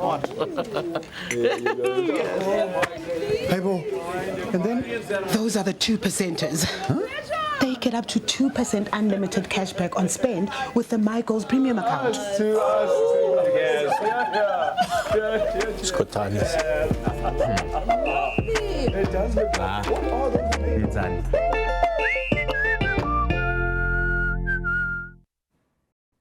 hot. People, and then Those are the 2%ers. They get up to 2% unlimited cashback on spend with the MyGoals premium account. Skotanis. it does look like, what are those amazing?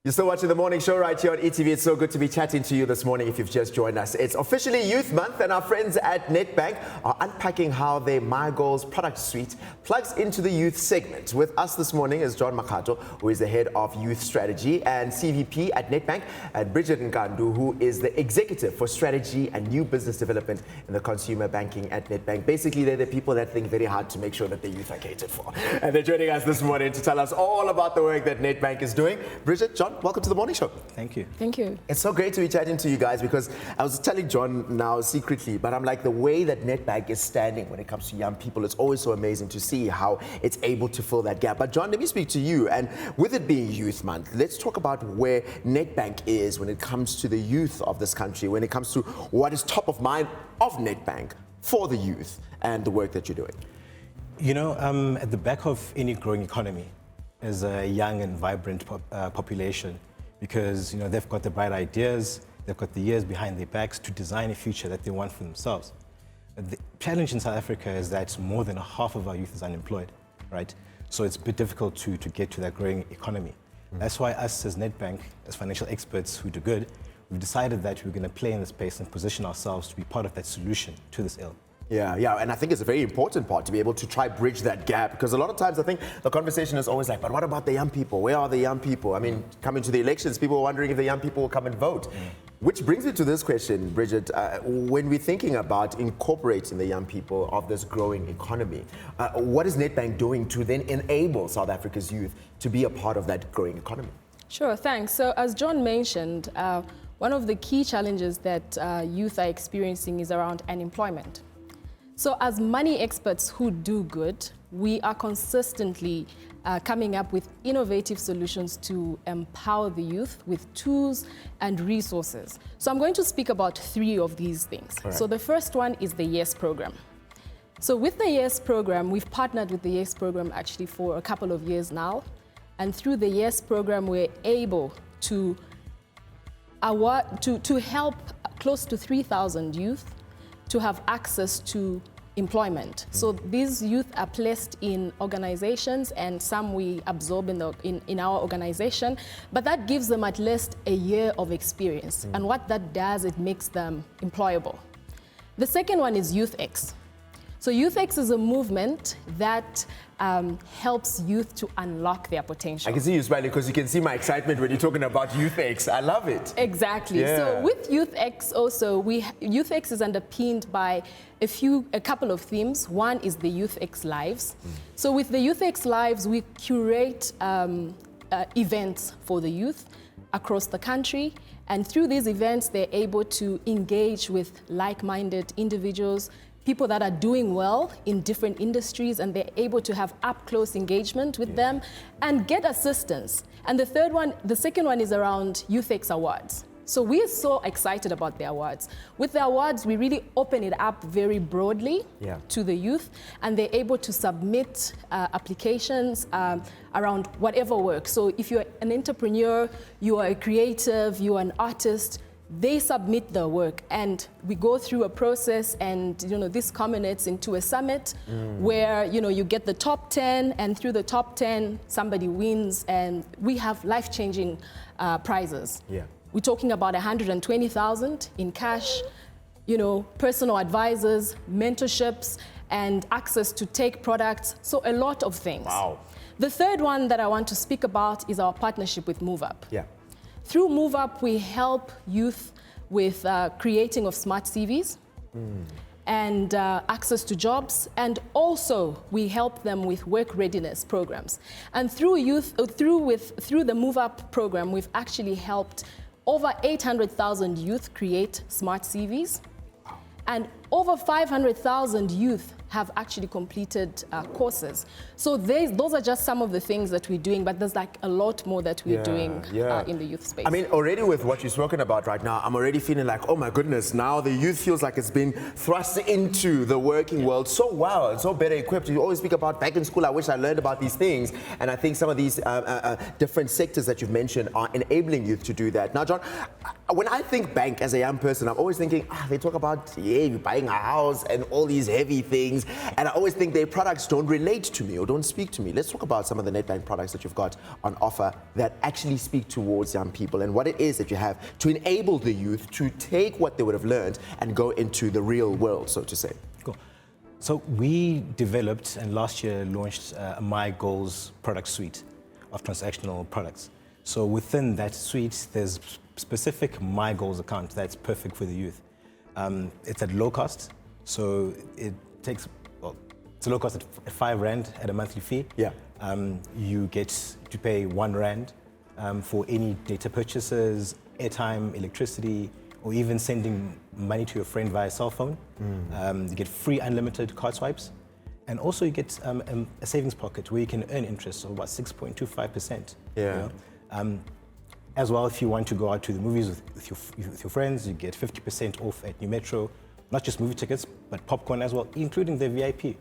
You're still watching The Morning Show right here on ETV. It's so good to be chatting to you this morning if you've just joined us. It's officially Youth Month and our friends at Nedbank are unpacking how their MyGoals product suite plugs into the youth segment. With us this morning is John Makgato, who is the head of youth strategy, and CVP at Nedbank, and Bridget Nkandu, who is the executive for strategy and new business development in the consumer banking at Nedbank. Basically, they're the people that think very hard to make sure that the youth are catered for. And they're joining us this morning to tell us all about the work that Nedbank is doing. Bridget, John, welcome to The Morning Show. Thank you. Thank you. It's so great to be chatting to you guys because I was telling John now secretly, but I'm like, the way that Nedbank is standing when it comes to young people, it's always so amazing to see how it's able to fill that gap. But John, let me speak to you. And with it being Youth Month, let's talk about where Nedbank is when it comes to the youth of this country, when it comes to what is top of mind of Nedbank for the youth and the work that you're doing. You know, at the back of any growing economy is a young and vibrant population, because they've got the bright ideas, they've got the years behind their backs to design a future that they want for themselves. The challenge in South Africa is that more than half of our youth is unemployed, right? So it's a bit difficult to get to that growing economy. That's why us as Nedbank, as financial experts who do good, we've decided that we're going to play in the space and position ourselves to be part of that solution to this ill. Yeah, and I think it's a very important part to be able to try bridge that gap, because a lot of times I think the conversation is always like, but what about the young people? Where are the young people? I mean, coming to the elections, people are wondering if the young people will come and vote. Which brings me to this question, Bridget. When we're thinking about incorporating the young people of this growing economy, what is Nedbank doing to then enable South Africa's youth to be a part of that growing economy? Sure, thanks. So as John mentioned, one of the key challenges that youth are experiencing is around unemployment. So as money experts who do good, we are consistently coming up with innovative solutions to empower the youth with tools and resources. So I'm going to speak about 3 of these things. Right. So the first one is the YES program. So with the YES program, we've partnered with the YES program actually for a couple of years now. And through the YES program, we're able to help close to 3,000 youth to have access to employment. So these youth are placed in organizations, and some we absorb in our organization, but that gives them at least a year of experience. And what that does, it makes them employable. The second one is YouthX. So YouthX is a movement that helps youth to unlock their potential. I can see you smiling because you can see my excitement when you're talking about YouthX. I love it. Exactly. Yeah. So with YouthX also, YouthX is underpinned by a couple of themes. One is the YouthX Lives. So with the YouthX Lives, we curate events for the youth across the country. And through these events, they're able to engage with like-minded individuals, people that are doing well in different industries, and they're able to have up-close engagement with them and get assistance. And the second one is around YouthX Awards. So we're so excited about the awards. With the awards, we really open it up very broadly to the youth, and they're able to submit applications around whatever work. So if you're an entrepreneur, you are a creative, you are an artist, they submit their work, and we go through a process, and this culminates into a summit where you get the top 10, and through the top 10 somebody wins, and we have life-changing prizes. We're talking about 120,000 in cash, personal advisors, mentorships, and access to tech products, so a lot of things. Wow. The third one that I want to speak about is our partnership with MoveUp. Through MoveUp, we help youth with creating of smart CVs and access to jobs, and also we help them with work readiness programs. And through the MoveUp program, we've actually helped over 800,000 youth create smart CVs, and over 500,000 youth have actually completed courses. So those are just some of the things that we're doing, but there's like a lot more that we're doing in the youth space. I mean, already with what you've spoken about right now, I'm already feeling like, oh my goodness, now the youth feels like it's been thrust into the working world so well and so better equipped. You always speak about back in school, I wish I learned about these things. And I think some of these different sectors that you've mentioned are enabling youth to do that. Now, John, when I think bank as a young person, I'm always thinking, they talk about, you're buying a house and all these heavy things. And I always think their products don't relate to me or don't speak to me. Let's talk about some of the Nedbank products that you've got on offer that actually speak towards young people and what it is that you have to enable the youth to take what they would have learned and go into the real world, so to say. Cool. So we developed and last year launched a My Goals product suite of transactional products. So within that suite, there's specific My Goals account that's perfect for the youth. It's at low cost, so it takes, well, it's a low cost at 5 Rand at a monthly fee. Yeah. You get to pay 1 Rand for any data purchases, airtime, electricity, or even sending money to your friend via cell phone. You get free unlimited card swipes. And also you get a savings pocket where you can earn interest of about 6.25%. Yeah. You know? As well, if you want to go out to the movies with your friends, you get 50% off at New Metro. Not just movie tickets, but popcorn as well, including the VIP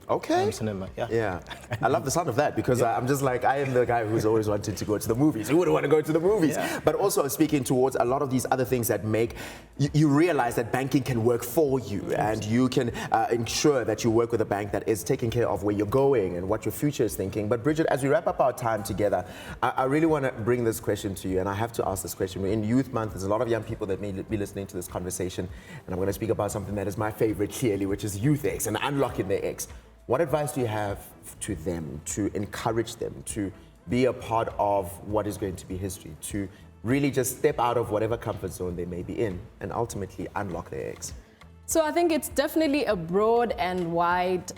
cinema. Yeah. I love the sound of that because I'm just like, I am the guy who's always wanted to go to the movies. Who wouldn't want to go to the movies? Yeah. But also speaking towards a lot of these other things that make you realize that banking can work for you and you can ensure that you work with a bank that is taking care of where you're going and what your future is thinking. But Bridget, as we wrap up our time together, I really want to bring this question to you, and I have to ask this question. We're in Youth Month. There's a lot of young people that may be listening to this conversation, and I'm going to speak about something that is my favorite clearly, which is Youth X and unlocking their X. What advice do you have to them to encourage them to be a part of what is going to be history, to really just step out of whatever comfort zone they may be in and ultimately unlock their X? So I think it's definitely a broad and wide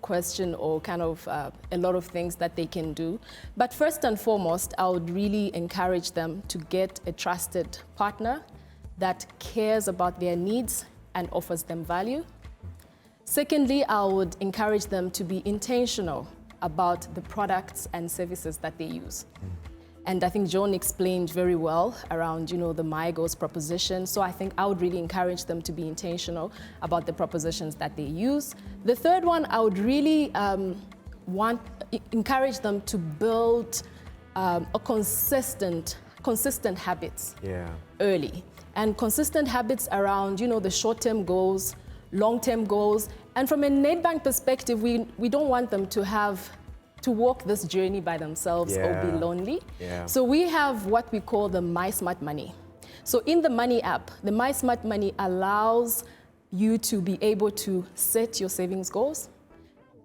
question, or kind of a lot of things that they can do. But first and foremost, I would really encourage them to get a trusted partner that cares about their needs and offers them value. Secondly, I would encourage them to be intentional about the products and services that they use. And I think John explained very well around, the My Goals proposition. So I think I would really encourage them to be intentional about the propositions that they use. The third one, I would really encourage them to build consistent habits early. And consistent habits around, the short-term goals, long-term goals. And from a Nedbank perspective, we don't want them to walk this journey by themselves or be lonely. So we have what we call the My Smart Money. So in the Money app, the My Smart Money allows you to be able to set your savings goals.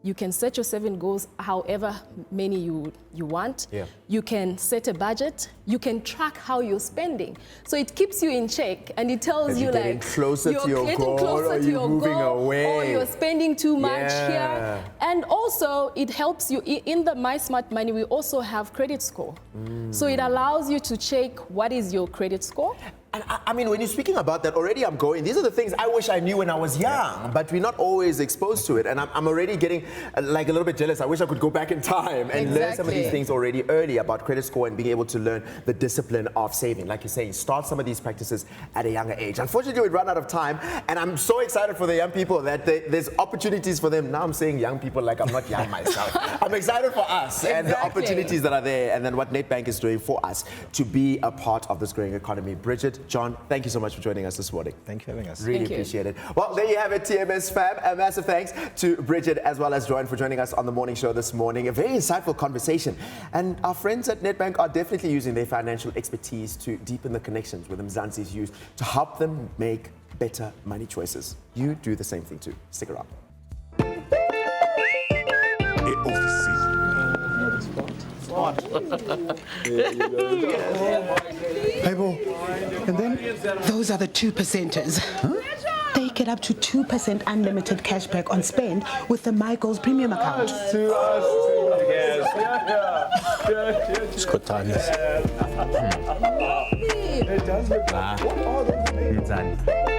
You can set your saving goals however many you want. You can set a budget. You can track how you're spending. So it keeps you in check and it tells you like closer to your goal, or you're moving away, or you're spending too much here. And also it helps you in the My Smart Money. We also have credit score. So it allows you to check what is your credit score. And I mean, when you're speaking about that, already I'm going, these are the things I wish I knew when I was young, but we're not always exposed to it. And I'm already getting like a little bit jealous. I wish I could go back in time and learn some of these things already early about credit score and being able to learn the discipline of saving. Like you're saying, start some of these practices at a younger age. Unfortunately, we've run out of time, and I'm so excited for the young people that there's opportunities for them. Now I'm saying young people like I'm not young myself. I'm excited for us and the opportunities that are there, and then what Nedbank is doing for us to be a part of this growing economy. Bridget, John, thank you so much for joining us this morning. Thank you for having us. Really appreciate it. Well, there you have it, TMS fam. A massive thanks to Bridget as well as John for joining us on the morning show this morning. A very insightful conversation. And our friends at Nedbank are definitely using their financial expertise to deepen the connections with Mzansi's youth to help them make better money choices. You do the same thing too. Stick around. People, and then Those are the 2%ers. They get up to 2% unlimited cashback on spend with the My Goals premium account. It's got timeless. it does look like, what are those names? Nkandu.